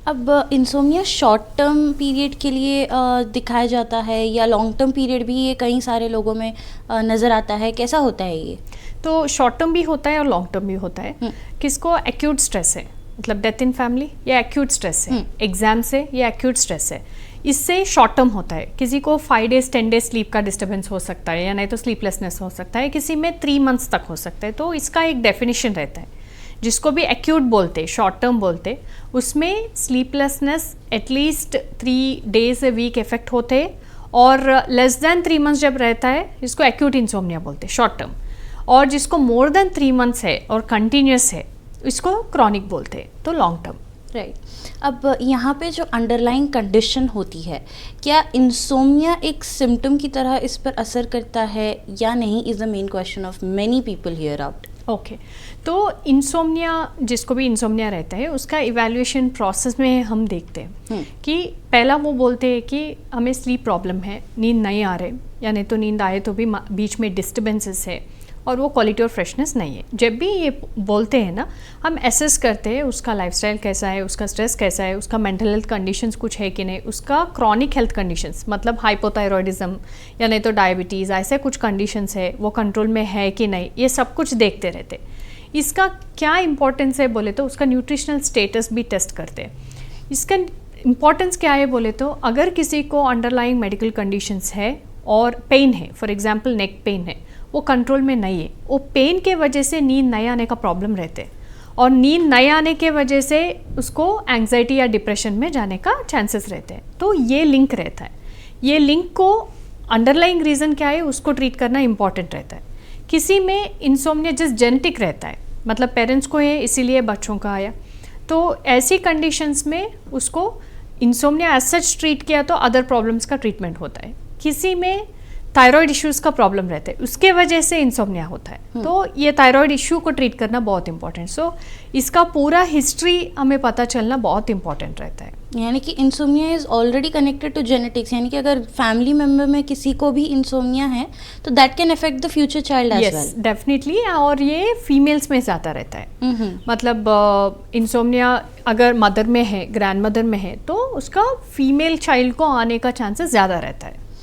अब insomnia short term period के लिए दिखाया जाता है या लॉन्ग टर्म पीरियड भी ये कई सारे लोगों में नज़र आता है, कैसा होता है ये? तो शॉर्ट टर्म भी होता है और लॉन्ग टर्म भी होता है। किसको एक्यूट स्ट्रेस है, मतलब डेथ इन फैमिली, या एक्यूट स्ट्रेस है एग्जाम से, या एक्यूट स्ट्रेस है, इससे शॉर्ट टर्म होता है। किसी को 5 डेज 10 डेज स्लीप का डिस्टर्बेंस हो सकता है, या नहीं तो स्लीपलेसनेस हो सकता है, किसी में 3 मंथ्स तक हो सकता है। तो इसका एक डेफिनेशन रहता है, जिसको भी एक्यूट बोलते, शॉर्ट टर्म बोलते, उसमें sleeplessness at least 3 days a weak effect होते, और लेस देन 3 मंथ्स जब रहता है इसको एक्यूट इंसोम्निया बोलते, शॉर्ट टर्म। और जिसको मोर देन 3 मंथ्स है और कंटिन्यूस है इसको क्रॉनिक बोलते, तो लॉन्ग टर्म। राइट। अब यहाँ पे जो अंडरलाइंग कंडीशन होती है, क्या इंसोम्निया एक सिम्टम की तरह इस पर असर करता है या नहीं, is the main question of many people here out. Okay, तो इंसोम्निया, जिसको भी इंसोम्निया रहता है, उसका इवैल्यूएशन प्रोसेस में हम देखते हैं कि पहला वो बोलते हैं कि हमें स्लीप प्रॉब्लम है, नींद नहीं आ रहे, या नहीं तो नींद आए तो भी बीच में डिस्टर्बेंसेस है और वो क्वालिटी और फ्रेशनेस नहीं है। जब भी ये बोलते हैं ना, हम एसेस करते हैं उसका लाइफस्टाइल कैसा है, उसका स्ट्रेस कैसा है, उसका मेंटल हेल्थ कंडीशंस कुछ है कि नहीं, उसका क्रॉनिक हेल्थ कंडीशंस मतलब हाइपोथायरॉयडिज्म या नहीं तो डायबिटीज़, ऐसे कुछ कंडीशंस है वो कंट्रोल में है कि नहीं, ये सब कुछ देखते रहते। इसका क्या इंपॉर्टेंस है बोले तो उसका न्यूट्रिशनल स्टेटस भी टेस्ट करते हैं। इसका इंपॉर्टेंस क्या है बोले तो अगर किसी को अंडरलाइंग मेडिकल कंडीशंस है और पेन है, फॉर एग्जांपल नेक पेन है, वो कंट्रोल में नहीं है, वो पेन के वजह से नींद नहीं आने का प्रॉब्लम रहते हैं, और नींद नहीं आने के वजह से उसको एंग्जाइटी या डिप्रेशन में जाने का चांसेस रहते हैं। तो ये लिंक रहता है, ये लिंक को अंडरलाइंग रीज़न क्या है उसको ट्रीट करना इंपॉर्टेंट रहता है। किसी में इंसोम्निया जस्ट जेनेटिक रहता है, मतलब पेरेंट्स को है इसीलिए बच्चों का आया, तो ऐसी कंडीशंस में उसको इंसोम्निया एज सच ट्रीट किया तो अदर प्रॉब्लम्स का ट्रीटमेंट होता है। किसी में थायराइड इश्यूज़ का प्रॉब्लम रहता है, उसके वजह से इंसोम्निया होता है, तो ये थायराइड इश्यू को ट्रीट करना बहुत इंपॉर्टेंट। सो इसका पूरा हिस्ट्री हमें पता चलना बहुत इंपॉर्टेंट रहता है। यानी कि insomnia is already connected to genetics, यानी कि अगर फैमिली मेम्बर में किसी को भी इंसोम्निया है तो that can affect the future child as well. Yes, definitely. और ये फीमेल्स में ज़्यादा रहता है, मतलब इंसोम्निया अगर मदर में है, ग्रैंड मदर में है, तो उसका फीमेल चाइल्ड को आने का चांसेस ज़्यादा रहता है।